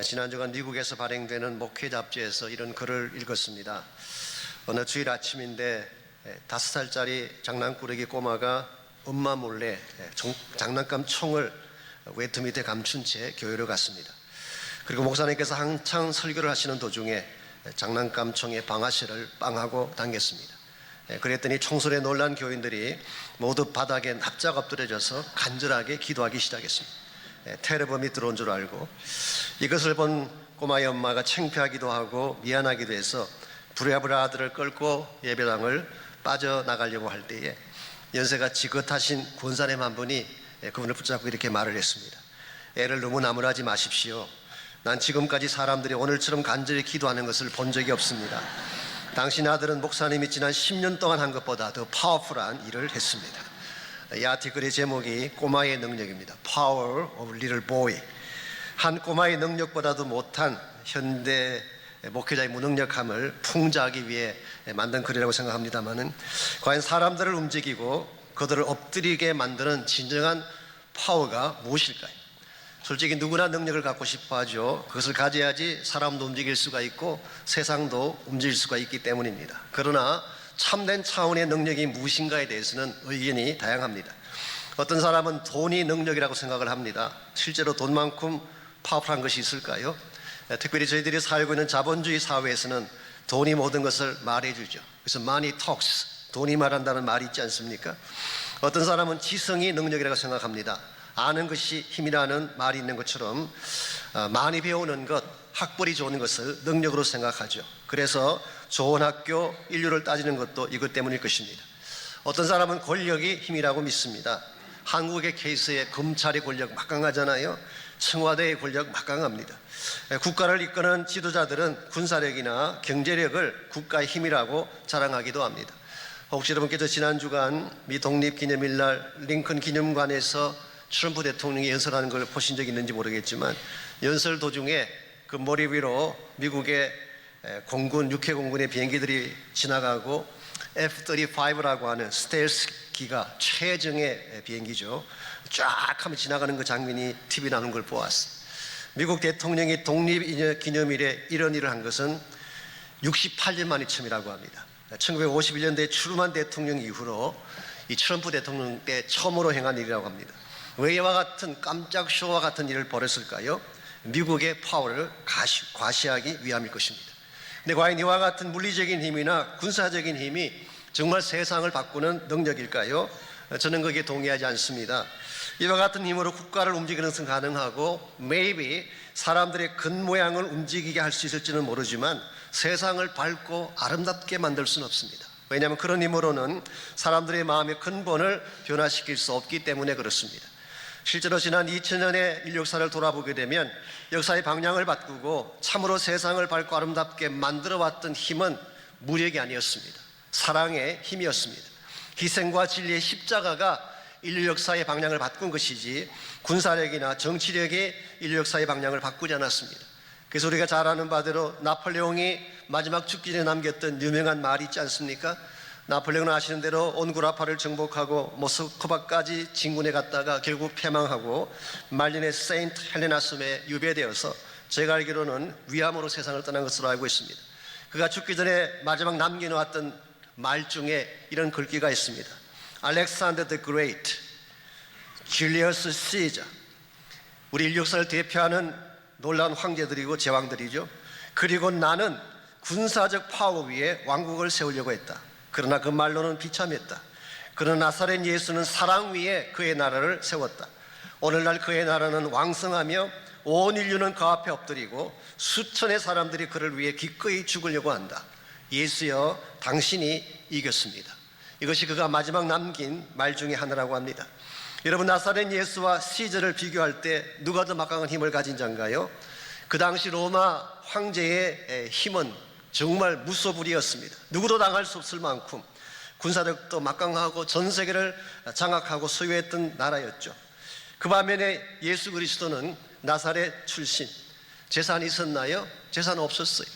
지난 주간 미국에서 발행되는 목회 잡지에서 이런 글을 읽었습니다. 어느 주일 아침인데 5살짜리 장난꾸러기 꼬마가 엄마 몰래 장난감 총을 외투 밑에 감춘 채 교회로 갔습니다. 그리고 목사님께서 한창 설교를 하시는 도중에 장난감 총의 방아쇠를 빵하고 당겼습니다. 그랬더니 총소리에 놀란 교인들이 모두 바닥에 납작 엎드려져서 간절하게 기도하기 시작했습니다. 테러범이 들어온 줄 알고 이것을 본 꼬마의 엄마가 창피하기도 하고 미안하기도 해서 부랴부랴 아들을 끌고 예배당을 빠져나가려고 할 때에 연세가 지긋하신 권사님 한 분이 그분을 붙잡고 이렇게 말을 했습니다. 애를 너무 나무라지 마십시오. 난 지금까지 사람들이 오늘처럼 간절히 기도하는 것을 본 적이 없습니다. 당신 아들은 목사님이 지난 10년 동안 한 것보다 더 파워풀한 일을 했습니다. 이 아티클의 제목이 꼬마의 능력입니다. Power of Little Boy. 한 꼬마의 능력보다도 못한 현대 목회자의 무능력함을 풍자하기 위해 만든 글이라고 생각합니다만은 과연 사람들을 움직이고 그들을 엎드리게 만드는 진정한 파워가 무엇일까요? 솔직히 누구나 능력을 갖고 싶어 하죠. 그것을 가져야지 사람도 움직일 수가 있고 세상도 움직일 수가 있기 때문입니다. 그러나 참된 차원의 능력이 무엇인가에 대해서는 의견이 다양합니다. 어떤 사람은 돈이 능력이라고 생각을 합니다. 실제로 돈만큼 파워풀한 것이 있을까요? 특별히 저희들이 살고 있는 자본주의 사회에서는 돈이 모든 것을 말해주죠. 그래서 money talks, 돈이 말한다는 말이 있지 않습니까? 어떤 사람은 지성이 능력이라고 생각합니다. 아는 것이 힘이라는 말이 있는 것처럼 많이 배우는 것, 학벌이 좋은 것을 능력으로 생각하죠. 그래서 좋은 학교, 인류를 따지는 것도 이것 때문일 것입니다. 어떤 사람은 권력이 힘이라고 믿습니다. 한국의 케이스에 검찰의 권력 막강하잖아요. 청와대의 권력 막강합니다. 국가를 이끄는 지도자들은 군사력이나 경제력을 국가의 힘이라고 자랑하기도 합니다. 혹시 여러분께서 지난 주간 미 독립기념일 날 링컨 기념관에서 트럼프 대통령이 연설하는 걸 보신 적이 있는지 모르겠지만 연설 도중에 그 머리 위로 미국의 공군, 육해 공군의 비행기들이 지나가고 F-35라고 하는 스텔스기가 최정예 비행기죠. 쫙 하면 지나가는 그 장면이 TV 나오는 걸 보았어요. 미국 대통령이 독립기념일에 이런 일을 한 것은 68년 만이 처음이라고 합니다. 1951년도에 트루만 대통령 이후로 이 트럼프 대통령 때 처음으로 행한 일이라고 합니다. 왜 이와 같은 깜짝 쇼와 같은 일을 벌였을까요? 미국의 파워를 과시하기 위함일 것입니다. 근데 과연 이와 같은 물리적인 힘이나 군사적인 힘이 정말 세상을 바꾸는 능력일까요? 저는 거기에 동의하지 않습니다. 이와 같은 힘으로 국가를 움직이는 것은 가능하고 maybe 사람들의 겉모양을 움직이게 할 수 있을지는 모르지만 세상을 밝고 아름답게 만들 수는 없습니다. 왜냐하면 그런 힘으로는 사람들의 마음의 근본을 변화시킬 수 없기 때문에 그렇습니다. 실제로 지난 2000년의 인류 역사를 돌아보게 되면 역사의 방향을 바꾸고 참으로 세상을 밝고 아름답게 만들어왔던 힘은 무력이 아니었습니다. 사랑의 힘이었습니다. 희생과 진리의 십자가가 인류 역사의 방향을 바꾼 것이지 군사력이나 정치력이 인류 역사의 방향을 바꾸지 않았습니다. 그래서 우리가 잘 아는 바대로 나폴레옹이 마지막 죽기 전에 남겼던 유명한 말이 있지 않습니까? 나폴레옹은 아시는 대로 온 구라파를 정복하고 모스크바까지 진군해 갔다가 결국 패망하고 말년에 세인트 헬레나 섬에 유배되어서 제가 알기로는 위암으로 세상을 떠난 것으로 알고 있습니다. 그가 죽기 전에 마지막 남겨놓았던 말 중에 이런 글귀가 있습니다. 알렉산더 더 그레이트, 줄리어스 시저, 우리 인류 역사를 대표하는 놀라운 황제들이고 제왕들이죠. 그리고 나는 군사적 파워 위에 왕국을 세우려고 했다. 그러나 그 말로는 비참했다. 그러나 나사렛 예수는 사랑 위에 그의 나라를 세웠다. 오늘날 그의 나라는 왕성하며 온 인류는 그 앞에 엎드리고 수천의 사람들이 그를 위해 기꺼이 죽으려고 한다. 예수여, 당신이 이겼습니다. 이것이 그가 마지막 남긴 말 중에 하나라고 합니다. 여러분, 나사렛 예수와 시저를 비교할 때 누가 더 막강한 힘을 가진 자인가요? 그 당시 로마 황제의 힘은 정말 무소불위였습니다. 누구도 당할 수 없을 만큼 군사력도 막강하고 전 세계를 장악하고 소유했던 나라였죠. 그 반면에 예수 그리스도는 나사렛 출신, 재산이 있었나요? 재산 없었어요.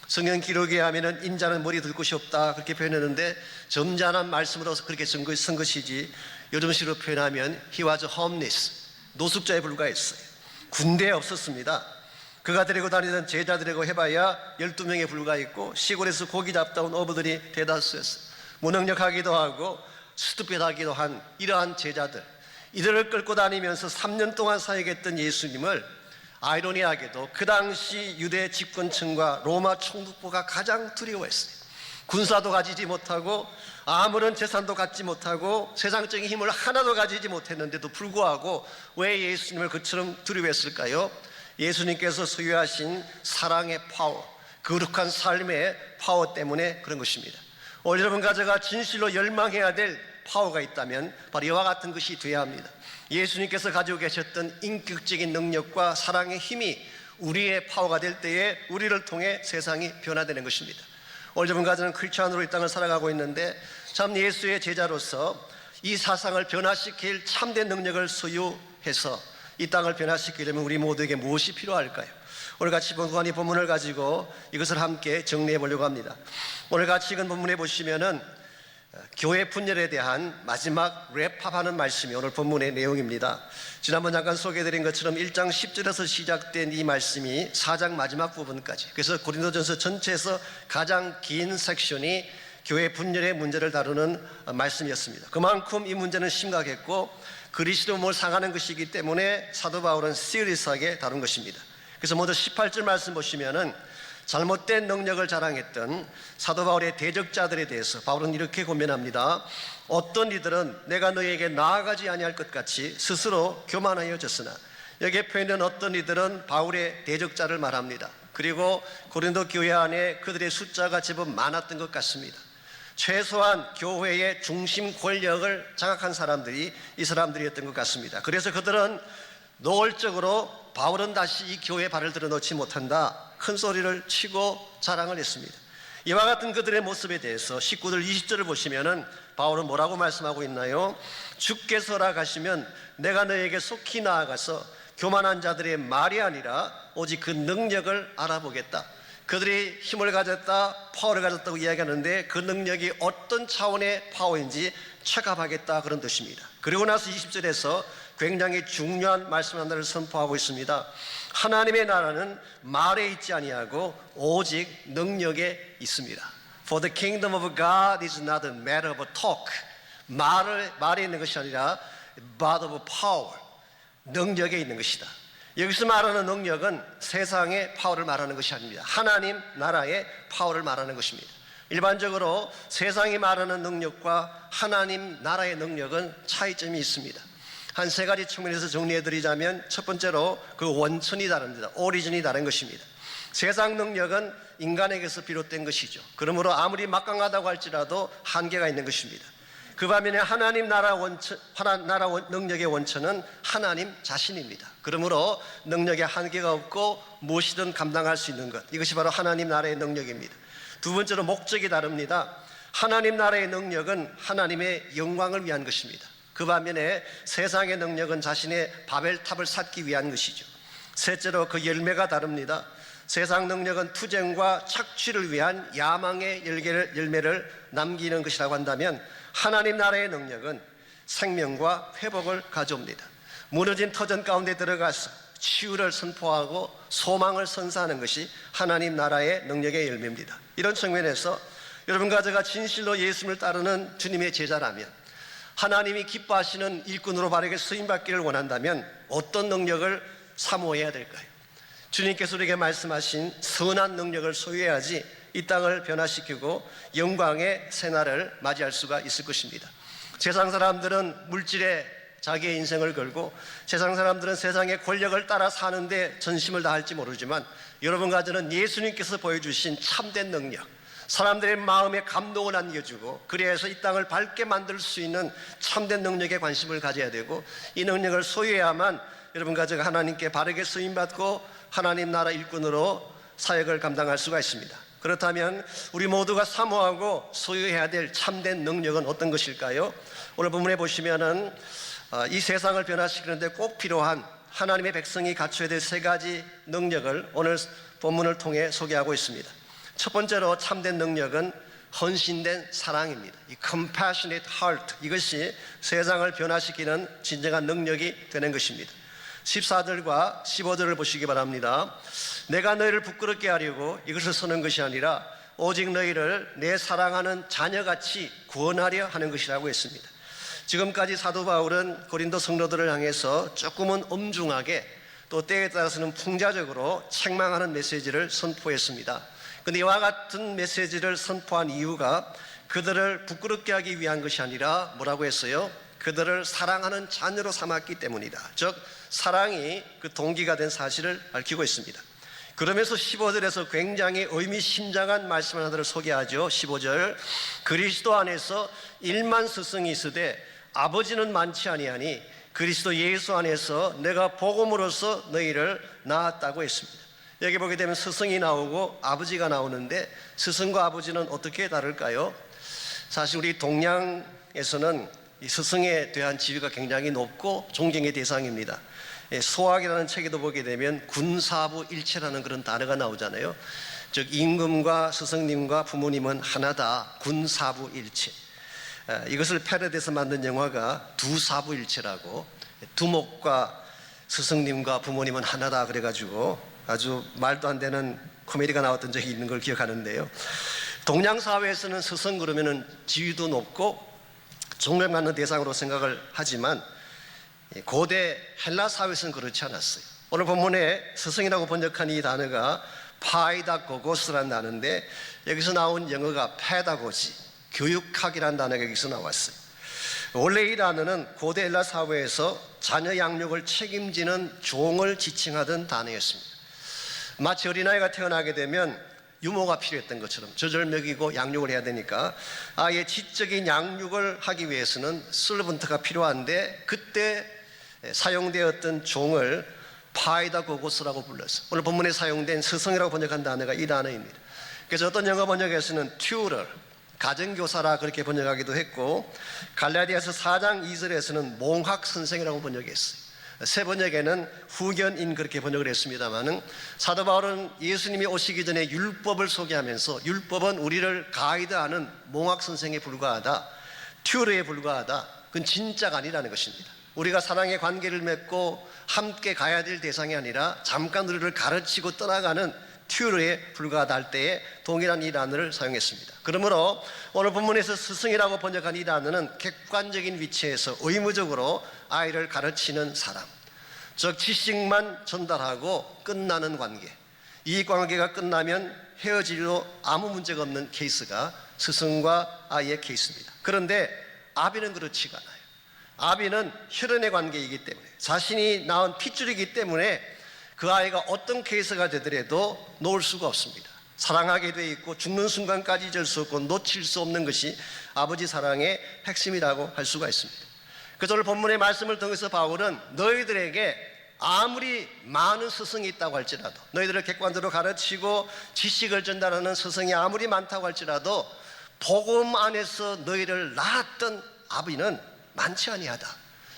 성경 기록에 하면은 인자는 머리 들 곳이 없다 그렇게 표현했는데 점잖은 말씀으로 그렇게 쓴 것이지 요즘식으로 표현하면 he was homeless, 노숙자에 불과했어요. 군대에 없었습니다. 그가 데리고 다니던 제자들이라고 해봐야 12명에 불과했고 시골에서 고기 잡다 온 어부들이 대다수였어요. 무능력하기도 하고 수두패하기도 한 이러한 제자들, 이들을 끌고 다니면서 3년 동안 사역했던 예수님을 아이러니하게도 그 당시 유대 집권층과 로마 총독부가 가장 두려워했어요. 군사도 가지지 못하고 아무런 재산도 갖지 못하고 세상적인 힘을 하나도 가지지 못했는데도 불구하고 왜 예수님을 그처럼 두려워했을까요? 예수님께서 소유하신 사랑의 파워, 거룩한 삶의 파워 때문에 그런 것입니다. 오늘 여러분 가져가 진실로 열망해야 될 파워가 있다면 바로 이와 같은 것이 되어야 합니다. 예수님께서 가지고 계셨던 인격적인 능력과 사랑의 힘이 우리의 파워가 될 때에 우리를 통해 세상이 변화되는 것입니다. 오늘 여러분 가정은 크리스찬으로 이 땅을 살아가고 있는데 참 예수의 제자로서 이 사상을 변화시킬 참된 능력을 소유해서 이 땅을 변화시키려면 우리 모두에게 무엇이 필요할까요? 오늘 같이 본 이 본문을 가지고 이것을 함께 정리해 보려고 합니다. 오늘 같이 읽은 본문에 보시면은 교회 분열에 대한 마지막 랩합하는 말씀이 오늘 본문의 내용입니다. 지난번 잠깐 소개해드린 것처럼 1장 10절에서 시작된 이 말씀이 4장 마지막 부분까지, 그래서 고린도전서 전체에서 가장 긴 섹션이 교회 분열의 문제를 다루는 말씀이었습니다. 그만큼 이 문제는 심각했고 그리스도인을 상하는 것이기 때문에 사도 바울은 시리어스하게 다룬 것입니다. 그래서 먼저 18절 말씀 보시면은 잘못된 능력을 자랑했던 사도 바울의 대적자들에 대해서 바울은 이렇게 고면합니다. 어떤 이들은 내가 너희에게 나아가지 아니할 것 같이 스스로 교만하여졌으나, 여기에 표현된 어떤 이들은 바울의 대적자를 말합니다. 그리고 고린도 교회 안에 그들의 숫자가 제법 많았던 것 같습니다. 최소한 교회의 중심 권력을 장악한 사람들이 이 사람들이었던 것 같습니다. 그래서 그들은 노골적으로 바울은 다시 이 교회에 발을 들어놓지 못한다, 큰 소리를 치고 자랑을 했습니다. 이와 같은 그들의 모습에 대해서 19절 20절을 보시면은 바울은 뭐라고 말씀하고 있나요? 주께서 허락하시면 내가 너에게 속히 나아가서 교만한 자들의 말이 아니라 오직 그 능력을 알아보겠다. 그들이 힘을 가졌다, 파워를 가졌다고 이야기하는데 그 능력이 어떤 차원의 파워인지 체크하겠다, 그런 뜻입니다. 그리고 나서 20절에서 굉장히 중요한 말씀 하나를 선포하고 있습니다. 하나님의 나라는 말에 있지 아니하고 오직 능력에 있습니다. For the kingdom of God is not a matter of talk. 말에 있는 것이 아니라 but of power. 능력에 있는 것이다. 여기서 말하는 능력은 세상의 파워를 말하는 것이 아닙니다. 하나님 나라의 파워를 말하는 것입니다. 일반적으로 세상이 말하는 능력과 하나님 나라의 능력은 차이점이 있습니다. 한 세 가지 측면에서 정리해드리자면, 첫 번째로 그 원천이 다릅니다. 오리진이 다른 것입니다. 세상 능력은 인간에게서 비롯된 것이죠. 그러므로 아무리 막강하다고 할지라도 한계가 있는 것입니다. 그 반면에 하나님 나라 능력의 원천은 하나님 자신입니다. 그러므로 능력에 한계가 없고 무엇이든 감당할 수 있는 것, 이것이 바로 하나님 나라의 능력입니다. 두 번째로 목적이 다릅니다. 하나님 나라의 능력은 하나님의 영광을 위한 것입니다. 그 반면에 세상의 능력은 자신의 바벨탑을 쌓기 위한 것이죠. 셋째로 그 열매가 다릅니다. 세상 능력은 투쟁과 착취를 위한 야망의 열매를 남기는 것이라고 한다면, 하나님 나라의 능력은 생명과 회복을 가져옵니다. 무너진 터전 가운데 들어가서 치유를 선포하고 소망을 선사하는 것이 하나님 나라의 능력의 열매입니다. 이런 측면에서 여러분 가져가 진실로 예수님을 따르는 주님의 제자라면, 하나님이 기뻐하시는 일꾼으로 바르게 쓰임받기를 원한다면 어떤 능력을 사모해야 될까요? 주님께서 우리에게 말씀하신 선한 능력을 소유해야지 이 땅을 변화시키고 영광의 새날을 맞이할 수가 있을 것입니다. 세상 사람들은 물질에 자기의 인생을 걸고, 세상 사람들은 세상의 권력을 따라 사는데 전심을 다할지 모르지만, 여러분 가정은 예수님께서 보여주신 참된 능력, 사람들의 마음에 감동을 안겨주고 그래서 이 땅을 밝게 만들 수 있는 참된 능력에 관심을 가져야 되고, 이 능력을 소유해야만 여러분 가정가 하나님께 바르게 쓰임받고 하나님 나라 일꾼으로 사역을 감당할 수가 있습니다. 그렇다면 우리 모두가 사모하고 소유해야 될 참된 능력은 어떤 것일까요? 오늘 본문에 보시면은 이 세상을 변화시키는데 꼭 필요한 하나님의 백성이 갖춰야 될 세 가지 능력을 오늘 본문을 통해 소개하고 있습니다. 첫 번째로 참된 능력은 헌신된 사랑입니다. 이 compassionate heart, 이것이 세상을 변화시키는 진정한 능력이 되는 것입니다. 14절과 15절을 보시기 바랍니다. 내가 너희를 부끄럽게 하려고 이것을 쓰는 것이 아니라 오직 너희를 내 사랑하는 자녀같이 구원하려 하는 것이라고 했습니다. 지금까지 사도 바울은 고린도 성도들을 향해서 조금은 엄중하게 또 때에 따라서는 풍자적으로 책망하는 메시지를 선포했습니다. 그런데 이와 같은 메시지를 선포한 이유가 그들을 부끄럽게 하기 위한 것이 아니라 뭐라고 했어요? 그들을 사랑하는 자녀로 삼았기 때문이다. 즉 사랑이 그 동기가 된 사실을 밝히고 있습니다. 그러면서 15절에서 굉장히 의미심장한 말씀 하나를 소개하죠. 15절, 그리스도 안에서 1만 스승이 있으되 아버지는 많지 아니하니 그리스도 예수 안에서 내가 복음으로써 너희를 낳았다고 했습니다. 여기 보게 되면 스승이 나오고 아버지가 나오는데 스승과 아버지는 어떻게 다를까요? 사실 우리 동양에서는 이 스승에 대한 지위가 굉장히 높고 존경의 대상입니다. 소학이라는 책에도 보게 되면 군사부일체라는 그런 단어가 나오잖아요. 즉 임금과 스승님과 부모님은 하나다. 군사부일체. 이것을 패러디해서 만든 영화가 두사부일체라고, 두목과 스승님과 부모님은 하나다 그래가지고 아주 말도 안 되는 코미디가 나왔던 적이 있는 걸 기억하는데요. 동양 사회에서는 스승 그러면은 지위도 높고 존경받는 대상으로 생각을 하지만 고대 헬라 사회에서는 그렇지 않았어요. 오늘 본문에 스승이라고 번역한 이 단어가 파이다고고스라는 단어인데 여기서 나온 영어가 페다고지, 교육학이라는 단어가 여기서 나왔어요. 원래 이 단어는 고대 헬라 사회에서 자녀 양육을 책임지는 종을 지칭하던 단어였습니다. 마치 어린아이가 태어나게 되면 유모가 필요했던 것처럼 젖을 먹이고 양육을 해야 되니까 아예 지적인 양육을 하기 위해서는 서번트가 필요한데 그때 사용되었던 종을 파이다고고스라고 불렀어요. 오늘 본문에 사용된 스승이라고 번역한 단어가 이 단어입니다. 그래서 어떤 영어 번역에서는 튜터, 가정교사라 그렇게 번역하기도 했고 갈라디아서 4장 2절에서는 몽학 선생이라고 번역했어요. 세 번역에는 후견인 그렇게 번역을 했습니다마는 사도 바울은 예수님이 오시기 전에 율법을 소개하면서 율법은 우리를 가이드하는 몽학 선생에 불과하다, 튜러에 불과하다. 그건 진짜가 아니라는 것입니다. 우리가 사랑의 관계를 맺고 함께 가야 될 대상이 아니라 잠깐 우리를 가르치고 떠나가는 튜러에 불과하다 할 때에 동일한 이 단어를 사용했습니다. 그러므로 오늘 본문에서 스승이라고 번역한 이 단어는 객관적인 위치에서 의무적으로 아이를 가르치는 사람, 즉 지식만 전달하고 끝나는 관계, 이 관계가 끝나면 헤어지려 아무 문제가 없는 케이스가 스승과 아이의 케이스입니다. 그런데 아비는 그렇지가 않아요. 아비는 혈연의 관계이기 때문에, 자신이 낳은 핏줄이기 때문에 그 아이가 어떤 케이스가 되더라도 놓을 수가 없습니다. 사랑하게 돼 있고 죽는 순간까지 잊을 수 없고 놓칠 수 없는 것이 아버지 사랑의 핵심이라고 할 수가 있습니다. 그래서 오늘 본문의 말씀을 통해서 바울은 너희들에게 아무리 많은 스승이 있다고 할지라도, 너희들을 객관적으로 가르치고 지식을 전달하는 스승이 아무리 많다고 할지라도 복음 안에서 너희를 낳았던 아비는 많지 아니하다.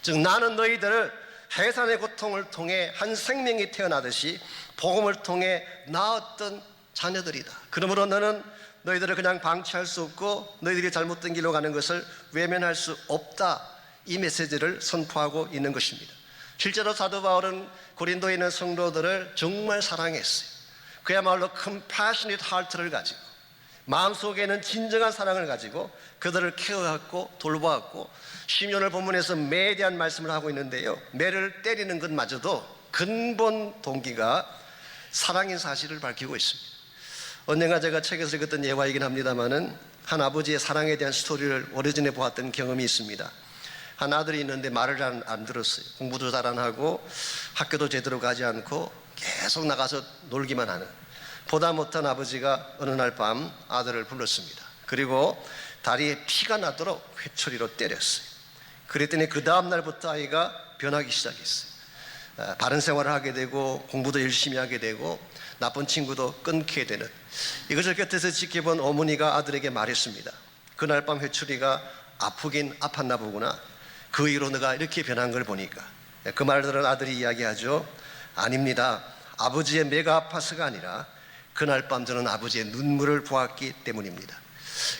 즉 나는 너희들을 해산의 고통을 통해 한 생명이 태어나듯이 복음을 통해 낳았던 자녀들이다. 그러므로 너는 너희들을 그냥 방치할 수 없고 너희들이 잘못된 길로 가는 것을 외면할 수 없다. 이 메시지를 선포하고 있는 것입니다. 실제로 사도 바울은 고린도에 있는 성도들을 정말 사랑했어요. 그야말로 compassionate heart를 가지고 마음속에는 진정한 사랑을 가지고 그들을 케어했고 돌보았고, 시면을 본문에서 매에 대한 말씀을 하고 있는데요, 매를 때리는 것마저도 근본 동기가 사랑인 사실을 밝히고 있습니다. 언젠가 제가 책에서 읽었던 예화이긴 합니다마는 한 아버지의 사랑에 대한 스토리를 오래전에 보았던 경험이 있습니다. 한 아들이 있는데 말을 잘 안 들었어요. 공부도 잘 안 하고 학교도 제대로 가지 않고 계속 나가서 놀기만 하는, 보다 못한 아버지가 어느 날 밤 아들을 불렀습니다. 그리고 다리에 피가 나도록 회초리로 때렸어요. 그랬더니 그 다음 날부터 아이가 변하기 시작했어요. 바른 생활을 하게 되고 공부도 열심히 하게 되고 나쁜 친구도 끊게 되는, 이것을 곁에서 지켜본 어머니가 아들에게 말했습니다. 그날 밤 회초리가 아프긴 아팠나 보구나. 그 이후로 너가 이렇게 변한 걸 보니까. 그 말을 들은 아들이 이야기하죠. 아닙니다. 아버지의 매가 아파서가 아니라 그날 밤 저는 아버지의 눈물을 보았기 때문입니다.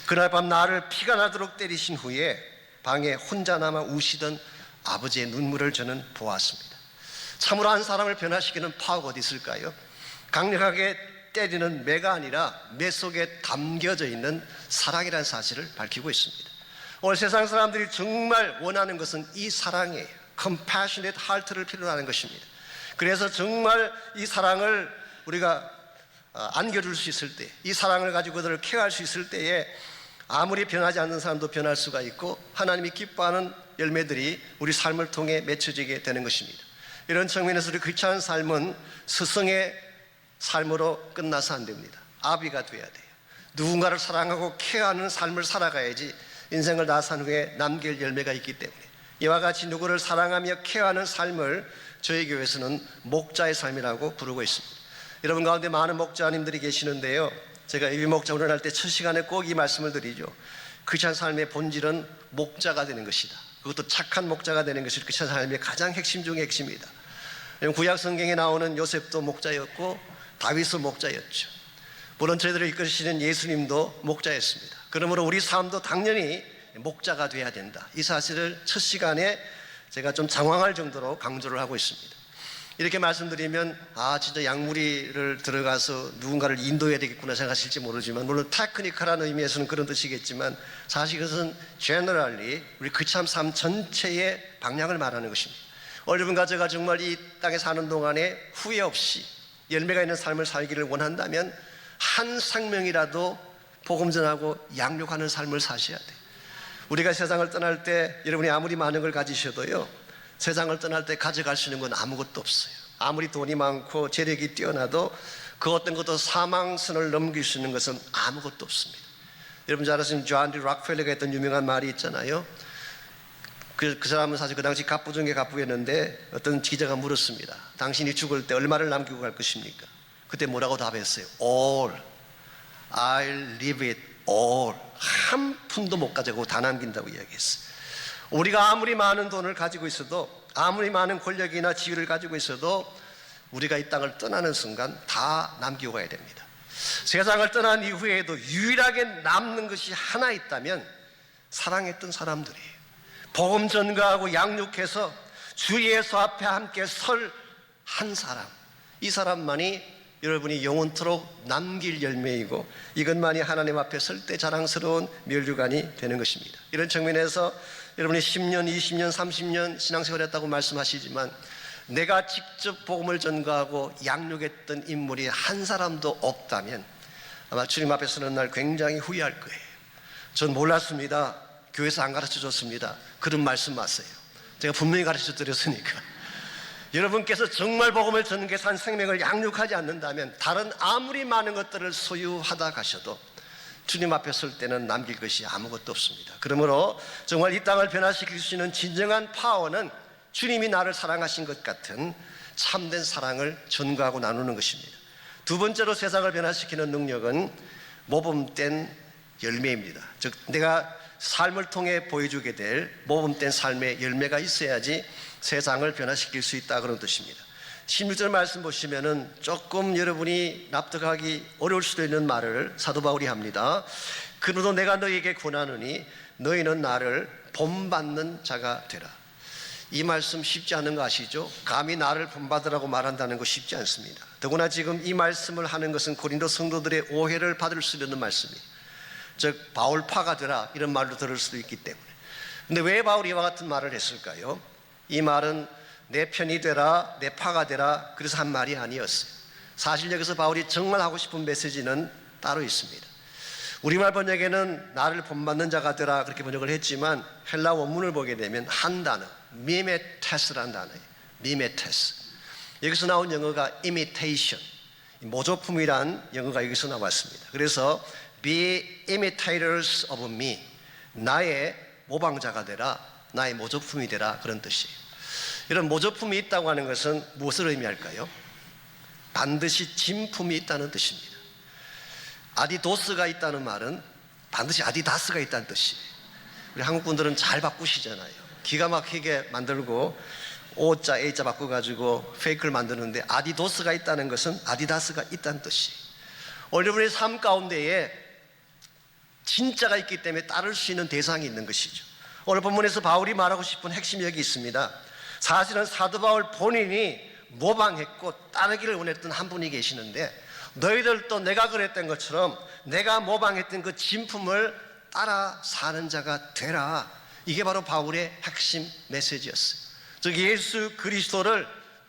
그날 밤 나를 피가 나도록 때리신 후에 방에 혼자 남아 우시던 아버지의 눈물을 저는 보았습니다. 참으로 한 사람을 변화시키는 파워가 어디 있을까요? 강력하게 때리는 매가 아니라 매 속에 담겨져 있는 사랑이라는 사실을 밝히고 있습니다. 오늘 세상 사람들이 정말 원하는 것은 이 사랑이에요. compassionate heart를 필요로 하는 것입니다. 그래서 정말 이 사랑을 우리가 안겨줄 수 있을 때, 이 사랑을 가지고 그들을 케어할 수 있을 때에 아무리 변하지 않는 사람도 변할 수가 있고 하나님이 기뻐하는 열매들이 우리 삶을 통해 맺혀지게 되는 것입니다. 이런 측면에서 우리 크리스찬 삶은 스승의 삶으로 끝나서 안 됩니다. 아비가 돼야 돼요. 누군가를 사랑하고 케어하는 삶을 살아가야지 인생을 다 산 후에 남길 열매가 있기 때문에 이와 같이 누구를 사랑하며 케어하는 삶을 저희 교회에서는 목자의 삶이라고 부르고 있습니다. 여러분 가운데 많은 목자님들이 계시는데요, 제가 예비 목자 훈련할 때 첫 시간에 꼭 이 말씀을 드리죠. 크리스찬 삶의 본질은 목자가 되는 것이다. 그것도 착한 목자가 되는 것이 크리스찬 삶의 가장 핵심 중의 핵심이다. 구약 성경에 나오는 요셉도 목자였고 다윗도 목자였죠. 물론 저희들을 이끄시는 예수님도 목자였습니다. 그러므로 우리 삶도 당연히 목자가 돼야 된다. 이 사실을 첫 시간에 제가 좀 장황할 정도로 강조를 하고 있습니다. 이렇게 말씀드리면 진짜 약무리를 들어가서 누군가를 인도해야 되겠구나 생각하실지 모르지만, 물론 테크니컬한 의미에서는 그런 뜻이겠지만 사실 그것은 generally 우리 크리스찬 삶 전체의 방향을 말하는 것입니다. 여러분과 제가 정말 이 땅에 사는 동안에 후회 없이 열매가 있는 삶을 살기를 원한다면 한 생명이라도 복음 전하고 양육하는 삶을 사셔야 돼요. 우리가 세상을 떠날 때 여러분이 아무리 많은 걸 가지셔도요, 세상을 떠날 때 가져갈 수 있는 건 아무것도 없어요. 아무리 돈이 많고 재력이 뛰어나도 그 어떤 것도 사망선을 넘길 수 있는 것은 아무것도 없습니다. 여러분 잘 아시는 존 디 록펠러가 했던 유명한 말이 있잖아요. 그 사람은 사실 그 당시 갑부 중에 갑부였는데 어떤 기자가 물었습니다. 당신이 죽을 때 얼마를 남기고 갈 것입니까? 그때 뭐라고 답했어요? All. I'll leave it all. 한 푼도 못 가져가고 다 남긴다고 이야기했어요. 우리가 아무리 많은 돈을 가지고 있어도, 아무리 많은 권력이나 지위를 가지고 있어도 우리가 이 땅을 떠나는 순간 다 남기고 가야 됩니다. 세상을 떠난 이후에도 유일하게 남는 것이 하나 있다면 사랑했던 사람들이에요. 복음 전가하고 양육해서 주 예수 앞에 함께 설 한 사람, 이 사람만이 여러분이 영원토록 남길 열매이고 이것만이 하나님 앞에 설 때 자랑스러운 멸류관이 되는 것입니다. 이런 측면에서 여러분이 10년, 20년, 30년 신앙생활 했다고 말씀하시지만 내가 직접 복음을 전가하고 양육했던 인물이 한 사람도 없다면 아마 주님 앞에 서는 날 굉장히 후회할 거예요. 전 몰랐습니다. 교회에서 안 가르쳐줬습니다. 그런 말씀 마세요. 제가 분명히 가르쳐드렸으니까. 여러분께서 정말 복음을 전개해서 한 생명을 양육하지 않는다면 다른 아무리 많은 것들을 소유하다 가셔도 주님 앞에 설 때는 남길 것이 아무것도 없습니다. 그러므로 정말 이 땅을 변화시킬 수 있는 진정한 파워는 주님이 나를 사랑하신 것 같은 참된 사랑을 전가하고 나누는 것입니다. 두 번째로 세상을 변화시키는 능력은 모범된 열매입니다. 즉 내가 삶을 통해 보여주게 될 모범된 삶의 열매가 있어야지 세상을 변화시킬 수 있다, 그런 뜻입니다. 16절 말씀 보시면은 조금 여러분이 납득하기 어려울 수도 있는 말을 사도 바울이 합니다. 그러도 내가 너희에게 권하노니 너희는 나를 본받는 자가 되라. 이 말씀 쉽지 않은 거 아시죠? 감히 나를 본받으라고 말한다는 거 쉽지 않습니다. 더구나 지금 이 말씀을 하는 것은 고린도 성도들의 오해를 받을 수 있는 말씀이에요. 즉 바울파가 되라, 이런 말로 들을 수도 있기 때문에. 근데 왜 바울이 이와 같은 말을 했을까요? 이 말은 내 편이 되라, 내 파가 되라, 그래서 한 말이 아니었어요. 사실 여기서 바울이 정말 하고 싶은 메시지는 따로 있습니다. 우리말 번역에는 나를 본받는 자가 되라 그렇게 번역을 했지만 헬라 원문을 보게 되면 한 단어, 미메테스라는 단어예요. 미메테스. 여기서 나온 영어가 imitation, 모조품이란 영어가 여기서 나왔습니다. 그래서 be imitators of me, 나의 모방자가 되라, 나의 모조품이 되라, 그런 뜻이에요. 이런 모조품이 있다고 하는 것은 무엇을 의미할까요? 반드시 진품이 있다는 뜻입니다. 아디도스가 있다는 말은 반드시 아디다스가 있다는 뜻이에요. 우리 한국 분들은 잘 바꾸시잖아요. 기가 막히게 만들고 O자 A자 바꿔가지고 페이크를 만드는데, 아디도스가 있다는 것은 아디다스가 있다는 뜻이에요. 여러분의 삶 가운데에 진짜가 있기 때문에 따를 수 있는 대상이 있는 것이죠. 오늘 본문에서 바울이 말하고 싶은 핵심이 여기 있습니다. 사실은 사도 바울 본인이 모방했고 따르기를 원했던 한 분이 계시는데, 너희들도 내가 그랬던 것처럼 내가 모방했던 그 진품을 따라 사는 자가 되라. 이게 바로 바울의 핵심 메시지였어요. 즉 예수 그리스도를,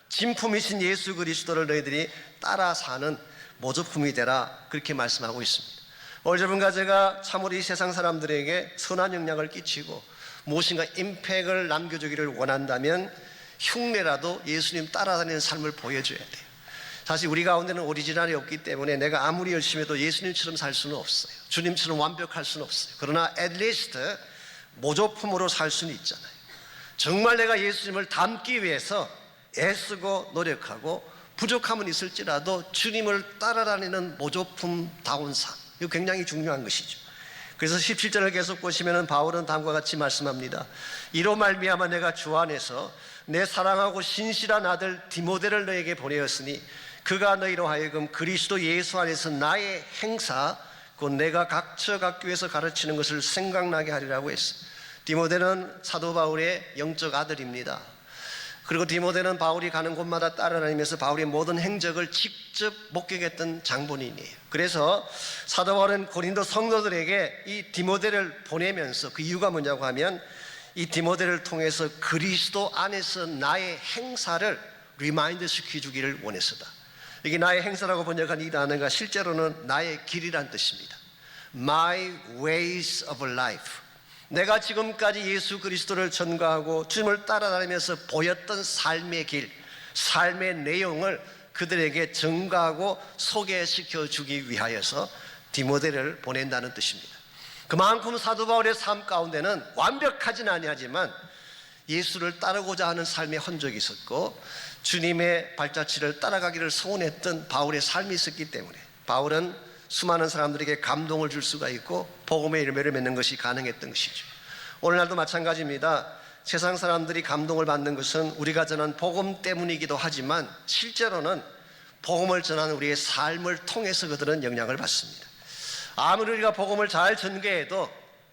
진품이신 예수 그리스도를 너희들이 따라 사는 모조품이 되라, 그렇게 말씀하고 있습니다. 오늘 저분과 제가 참으로 이 세상 사람들에게 선한 영향을 끼치고 무엇인가 임팩을 남겨주기를 원한다면 흉내라도 예수님 따라다니는 삶을 보여줘야 돼요. 사실 우리 가운데는 오리지널이 없기 때문에 내가 아무리 열심히 해도 예수님처럼 살 수는 없어요. 주님처럼 완벽할 수는 없어요. 그러나 at least 모조품으로 살 수는 있잖아요. 정말 내가 예수님을 닮기 위해서 애쓰고 노력하고 부족함은 있을지라도 주님을 따라다니는 모조품다운 삶, 이거 굉장히 중요한 것이죠. 그래서 17절을 계속 보시면 바울은 다음과 같이 말씀합니다. 이로 말미암아 내가 주 안에서 내 사랑하고 신실한 아들 디모데를 너에게 보내었으니 그가 너희로 하여금 그리스도 예수 안에서 나의 행사, 곧 내가 각처 각 교회에서 가르치는 것을 생각나게 하리라고 했어요. 디모데는 사도 바울의 영적 아들입니다. 그리고 디모데는 바울이 가는 곳마다 따라다니면서 바울의 모든 행적을 직접 목격했던 장본인이에요. 그래서 사도 바울은 고린도 성도들에게 이 디모데를 보내면서 그 이유가 뭐냐고 하면 이 디모데를 통해서 그리스도 안에서 나의 행사를 리마인드 시켜주기를 원했었다. 이게 나의 행사라고 번역한 이 단어가 실제로는 나의 길이란 뜻입니다. My ways of life. 내가 지금까지 예수 그리스도를 전가하고 주님을 따라다니면서 보였던 삶의 길, 삶의 내용을 그들에게 전가하고 소개시켜 주기 위하여서 디모데를 보낸다는 뜻입니다. 그만큼 사도 바울의 삶 가운데는 완벽하진 아니하지만 예수를 따르고자 하는 삶의 흔적이 있었고 주님의 발자취를 따라가기를 소원했던 바울의 삶이 있었기 때문에 바울은 수많은 사람들에게 감동을 줄 수가 있고 복음의 열매를 맺는 것이 가능했던 것이죠. 오늘날도 마찬가지입니다. 세상 사람들이 감동을 받는 것은 우리가 전한 복음 때문이기도 하지만 실제로는 복음을 전하는 우리의 삶을 통해서 그들은 영향을 받습니다. 아무리 우리가 복음을 잘 전개해도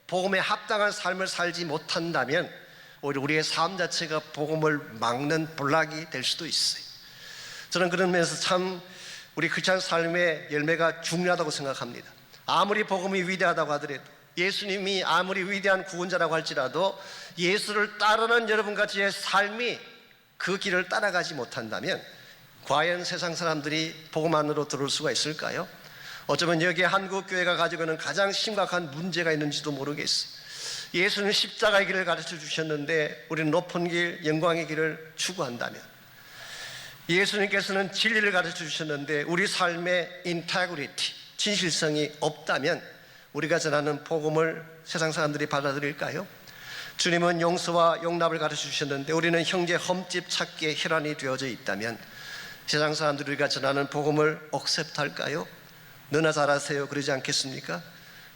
복음에 합당한 삶을 살지 못한다면 오히려 우리의 삶 자체가 복음을 막는 블락이 될 수도 있어요. 저는 그런 면에서 참 우리 크리스찬 삶의 열매가 중요하다고 생각합니다. 아무리 복음이 위대하다고 하더라도, 예수님이 아무리 위대한 구원자라고 할지라도 예수를 따르는 여러분같이의 삶이 그 길을 따라가지 못한다면 과연 세상 사람들이 복음 안으로 들어올 수가 있을까요? 어쩌면 여기에 한국교회가 가지고 있는 가장 심각한 문제가 있는지도 모르겠어요. 예수는 십자가의 길을 가르쳐 주셨는데 우리는 높은 길, 영광의 길을 추구한다면, 예수님께서는 진리를 가르쳐 주셨는데 우리 삶의 인테그리티, 진실성이 없다면 우리가 전하는 복음을 세상 사람들이 받아들일까요? 주님은 용서와 용납을 가르쳐 주셨는데 우리는 형제 흠집 찾기에 혈안이 되어져 있다면 세상 사람들이 우리가 전하는 복음을 억셉트할까요? 너나 잘하세요 그러지 않겠습니까?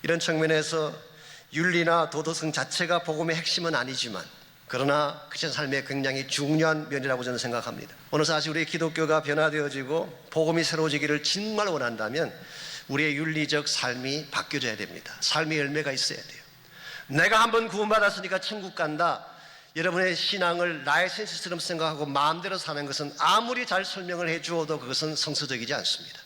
이런 측면에서 윤리나 도덕성 자체가 복음의 핵심은 아니지만 그러나 크리스천 삶의 굉장히 중요한 면이라고 저는 생각합니다. 오늘 사실 우리 기독교가 변화되어지고 복음이 새로워지기를 정말 원한다면 우리의 윤리적 삶이 바뀌어져야 됩니다. 삶의 열매가 있어야 돼요. 내가 한번 구원받았으니까 천국 간다, 여러분의 신앙을 라이센스처럼 생각하고 마음대로 사는 것은 아무리 잘 설명을 해주어도 그것은 성서적이지 않습니다.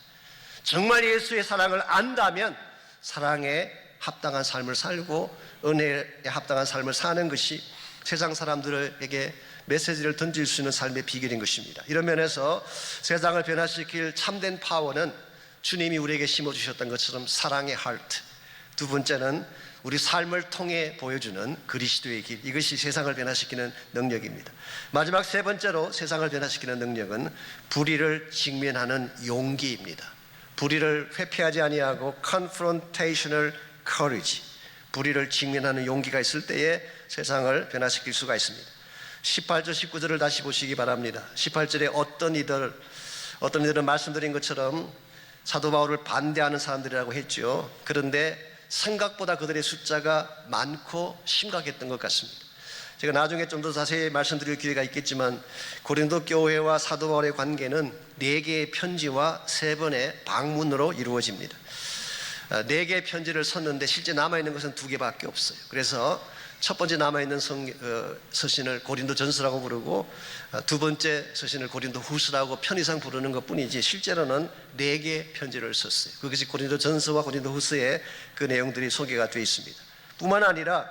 정말 예수의 사랑을 안다면 사랑에 합당한 삶을 살고 은혜에 합당한 삶을 사는 것이 세상 사람들에게 메시지를 던질 수 있는 삶의 비결인 것입니다. 이런 면에서 세상을 변화시킬 참된 파워는 주님이 우리에게 심어주셨던 것처럼 사랑의 하트, 두 번째는 우리 삶을 통해 보여주는 그리스도의 길, 이것이 세상을 변화시키는 능력입니다. 마지막 세 번째로 세상을 변화시키는 능력은 불의를 직면하는 용기입니다. 불의를 회피하지 아니하고 confrontational courage, 불의를 직면하는 용기가 있을 때에 세상을 변화시킬 수가 있습니다. 18절 19절을 다시 보시기 바랍니다. 18절에 어떤 이들은 말씀드린 것처럼 사도 바울을 반대하는 사람들이라고 했죠. 그런데 생각보다 그들의 숫자가 많고 심각했던 것 같습니다. 제가 나중에 좀 더 자세히 말씀드릴 기회가 있겠지만 고린도 교회와 사도 바울의 관계는 4개의 편지와 3번의 방문으로 이루어집니다. 4개의 편지를 썼는데 실제 남아있는 것은 2개밖에 없어요. 그래서 첫 번째 남아있는 서신을 고린도전서라고 부르고 두 번째 서신을 고린도후서라고 편의상 부르는 것뿐이지 실제로는 4개의 편지를 썼어요. 그것이 고린도전서와 고린도후서에 그 내용들이 소개가 되어 있습니다. 뿐만 아니라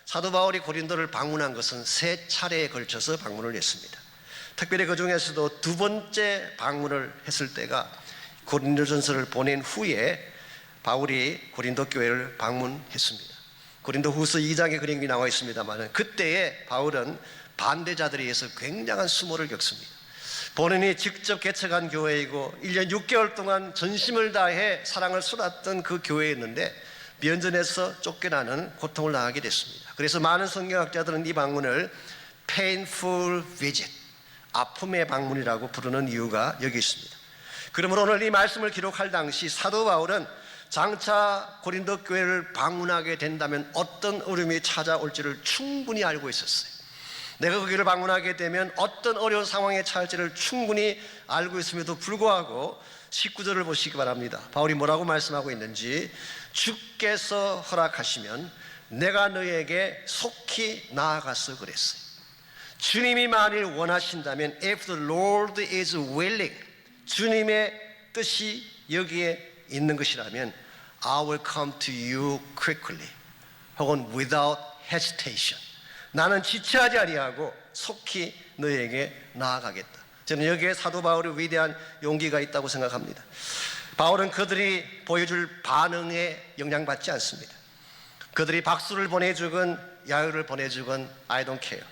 사도 바울이 고린도를 방문한 것은 3차례에 걸쳐서 방문을 했습니다. 특별히 그 중에서도 두 번째 방문을 했을 때가 고린도전서를 보낸 후에 바울이 고린도 교회를 방문했습니다. 고린도후서 2장에 그런 게 나와 있습니다만 그때에 바울은 반대자들에 의해서 굉장한 수모를 겪습니다. 본인이 직접 개척한 교회이고 1년 6개월 동안 전심을 다해 사랑을 쏟았던 그 교회였는데 면전에서 쫓겨나는 고통을 당하게 됐습니다. 그래서 많은 성경학자들은 이 방문을 painful visit, 아픔의 방문이라고 부르는 이유가 여기 있습니다. 그러므로 오늘 이 말씀을 기록할 당시 사도 바울은 장차 고린도 교회를 방문하게 된다면 어떤 어려움이 찾아올지를 충분히 알고 있었어요. 내가 거기를 방문하게 되면 어떤 어려운 상황에 처할지를 충분히 알고 있음에도 불구하고 19절을 보시기 바랍니다. 바울이 뭐라고 말씀하고 있는지, 주께서 허락하시면 내가 너에게 속히 나아가서 그랬어요. 주님이 만일 원하신다면 if the Lord is willing, 주님의 뜻이 여기에 있는 것이라면 I will come to you quickly 혹은 without hesitation, 나는 지체하지 아니하고 속히 너에게 나아가겠다. 저는 여기에 사도 바울의 위대한 용기가 있다고 생각합니다. 바울은 그들이 보여줄 반응에 영향받지 않습니다. 그들이 박수를 보내주건 야유를 보내주건 I don't care.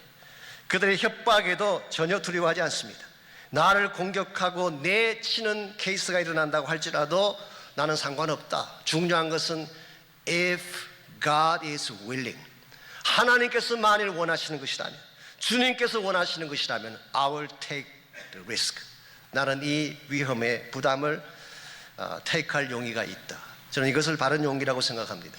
그들의 협박에도 전혀 두려워하지 않습니다. 나를 공격하고 내치는 케이스가 일어난다고 할지라도 나는 상관없다. 중요한 것은 if God is willing, 하나님께서 만일 원하시는 것이라면, 주님께서 원하시는 것이라면 I will take the risk, 나는 이 위험의 부담을 테이크할 용기가 있다. 저는 이것을 바른 용기라고 생각합니다.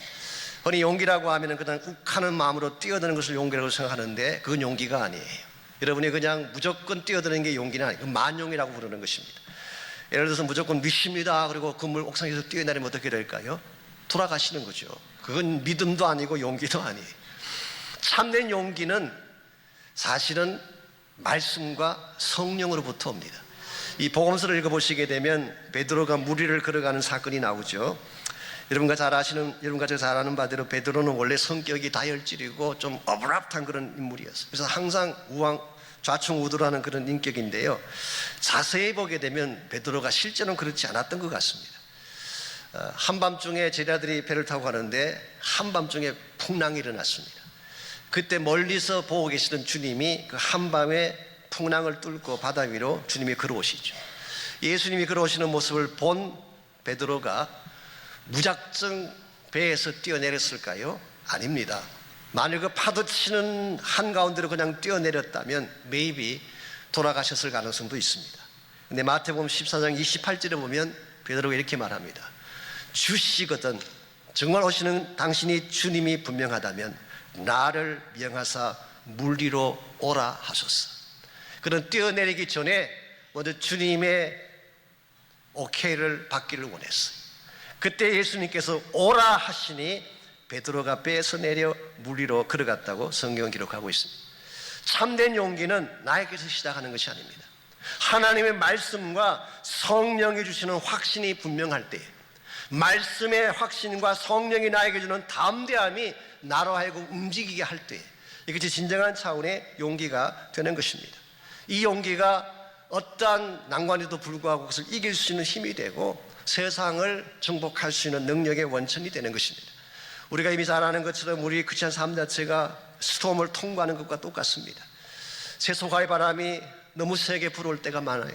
흔히 용기라고 하면 그냥 욱하는 마음으로 뛰어드는 것을 용기라고 생각하는데 그건 용기가 아니에요. 여러분이 그냥 무조건 뛰어드는 게 용기는 아니고 만용이라고 부르는 것입니다. 예를 들어서 무조건 믿습니다 그리고 건물 옥상에서 뛰어내리면 어떻게 될까요? 돌아가시는 거죠. 그건 믿음도 아니고 용기도 아니에요. 참된 용기는 사실은 말씀과 성령으로부터 옵니다. 이 복음서를 읽어보시게 되면 베드로가 무리를 걸어가는 사건이 나오죠. 여러분과 제가 잘 아는 바대로 베드로는 원래 성격이 다혈질이고 좀 어브랍트한 그런 인물이었어요. 그래서 항상 좌충우돌하는 그런 인격인데요. 자세히 보게 되면 베드로가 실제로는 그렇지 않았던 것 같습니다. 한밤중에 제자들이 배를 타고 가는데 한밤중에 풍랑이 일어났습니다. 그때 멀리서 보고 계시던 주님이 그 한밤에 풍랑을 뚫고 바다 위로 주님이 걸어오시죠. 예수님이 걸어오시는 모습을 본 베드로가 무작정 배에서 뛰어내렸을까요? 아닙니다. 만일 그 파도 치는 한가운데로 그냥 뛰어내렸다면 maybe 돌아가셨을 가능성도 있습니다. 근데 마태복음 14장 28절에 보면 베드로가 이렇게 말합니다. 주시거든 정말 오시는 당신이 주님이 분명하다면 나를 명하사 물 위로 오라 하소서. 그는 뛰어내리기 전에 먼저 주님의 오케이를 받기를 원했어요. 그때 예수님께서 오라 하시니 베드로가 배에서 내려 물 위로 걸어갔다고 성경은 기록하고 있습니다. 참된 용기는 나에게서 시작하는 것이 아닙니다. 하나님의 말씀과 성령이 주시는 확신이 분명할 때, 말씀의 확신과 성령이 나에게 주는 담대함이 나로 하여금 움직이게 할 때, 이것이 진정한 차원의 용기가 되는 것입니다. 이 용기가 어떠한 난관에도 불구하고 그것을 이길 수 있는 힘이 되고 세상을 정복할 수 있는 능력의 원천이 되는 것입니다. 우리가 이미 잘 아는 것처럼 우리 크리스찬 삶 자체가 스톰을 통과하는 것과 똑같습니다. 세속화의 바람이 너무 세게 불어올 때가 많아요.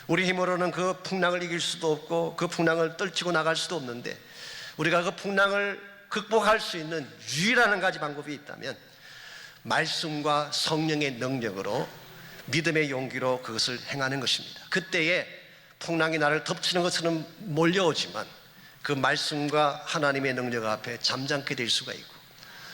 우리 힘으로는 그 풍랑을 이길 수도 없고 그 풍랑을 떨치고 나갈 수도 없는데, 우리가 그 풍랑을 극복할 수 있는 유일한 한 가지 방법이 있다면 말씀과 성령의 능력으로, 믿음의 용기로 그것을 행하는 것입니다. 그때에 풍랑이 나를 덮치는 것처럼 몰려오지만 그 말씀과 하나님의 능력 앞에 잠잠게 될 수가 있고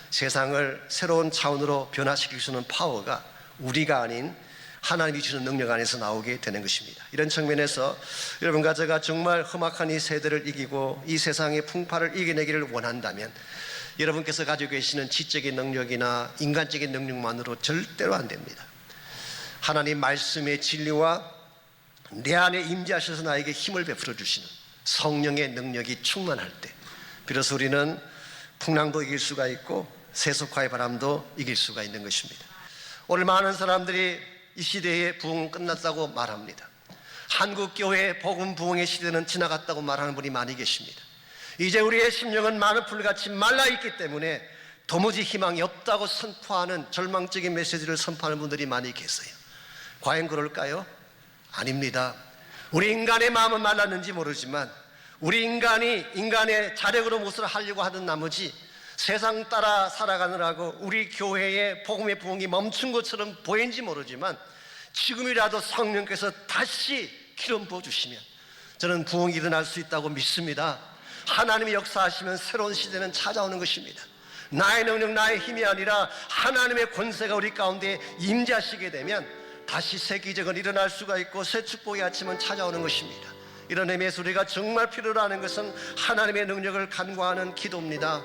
세상을 새로운 차원으로 변화시킬 수 있는 파워가 우리가 아닌 하나님이 주는 능력 안에서 나오게 되는 것입니다. 이런 측면에서 여러분과 제가 정말 험악한 이 세대를 이기고 이 세상의 풍파를 이겨내기를 원한다면 여러분께서 가지고 계시는 지적인 능력이나 인간적인 능력만으로 절대로 안 됩니다. 하나님 말씀의 진리와 내 안에 임재하셔서 나에게 힘을 베풀어 주시는 성령의 능력이 충만할 때 비로소 우리는 풍랑도 이길 수가 있고 세속화의 바람도 이길 수가 있는 것입니다. 오늘 많은 사람들이 이 시대의 부흥은 끝났다고 말합니다. 한국교회의 복음 부흥의 시대는 지나갔다고 말하는 분이 많이 계십니다. 이제 우리의 심령은 많은 풀같이 말라있기 때문에 도무지 희망이 없다고 선포하는 절망적인 메시지를 선포하는 분들이 많이 계세요. 과연 그럴까요? 아닙니다. 우리 인간의 마음은 말랐는지 모르지만 우리 인간이 인간의 자력으로 무엇을 하려고 하는 나머지 세상 따라 살아가느라고 우리 교회의 복음의 부흥이 멈춘 것처럼 보이는지 모르지만 지금이라도 성령께서 다시 기름 부어주시면 저는 부흥이 일어날 수 있다고 믿습니다. 하나님이 역사하시면 새로운 시대는 찾아오는 것입니다. 나의 능력, 나의 힘이 아니라 하나님의 권세가 우리 가운데 임재하시게 되면 다시 새 기적은 일어날 수가 있고 새 축복의 아침은 찾아오는 것입니다. 이런 의미에서 우리가 정말 필요로 하는 것은 하나님의 능력을 간구하는 기도입니다.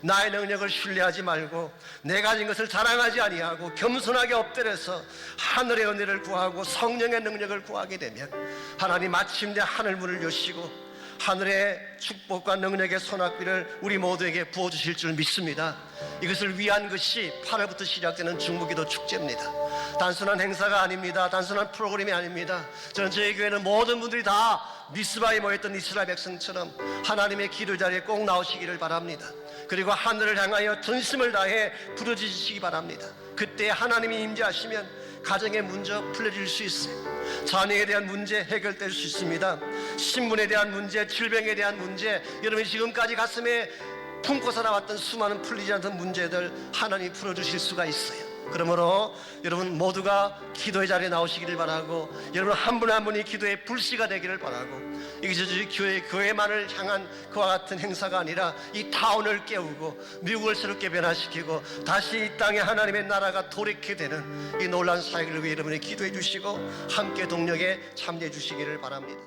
나의 능력을 신뢰하지 말고 내가 가진 것을 자랑하지 아니하고 겸손하게 엎드려서 하늘의 은혜를 구하고 성령의 능력을 구하게 되면 하나님 마침내 하늘 문을 여시고 하늘의 축복과 능력의 소낙비를 우리 모두에게 부어주실 줄 믿습니다. 이것을 위한 것이 8월부터 시작되는 중보기도 축제입니다. 단순한 행사가 아닙니다. 단순한 프로그램이 아닙니다. 저는 저희 교회는 모든 분들이 다 미스바에 모였던 이스라엘 백성처럼 하나님의 기도 자리에 꼭 나오시기를 바랍니다. 그리고 하늘을 향하여 전심을 다해 부르짖으시기 바랍니다. 그때 하나님이 임재하시면 가정의 문제 풀려질 수 있어요. 자녀에 대한 문제 해결될 수 있습니다. 신분에 대한 문제, 질병에 대한 문제, 여러분이 지금까지 가슴에 품고 살아왔던 수많은 풀리지 않던 문제들 하나님이 풀어주실 수가 있어요. 그러므로 여러분 모두가 기도의 자리에 나오시기를 바라고 여러분 한 분 한 분이 기도의 불씨가 되기를 바라고 이것이 교회만을 향한 그와 같은 행사가 아니라 이 타운을 깨우고 미국을 새롭게 변화시키고 다시 이 땅에 하나님의 나라가 돌이키게 되는 이 놀라운 사역을 위해 여러분이 기도해 주시고 함께 동력에 참여해 주시기를 바랍니다.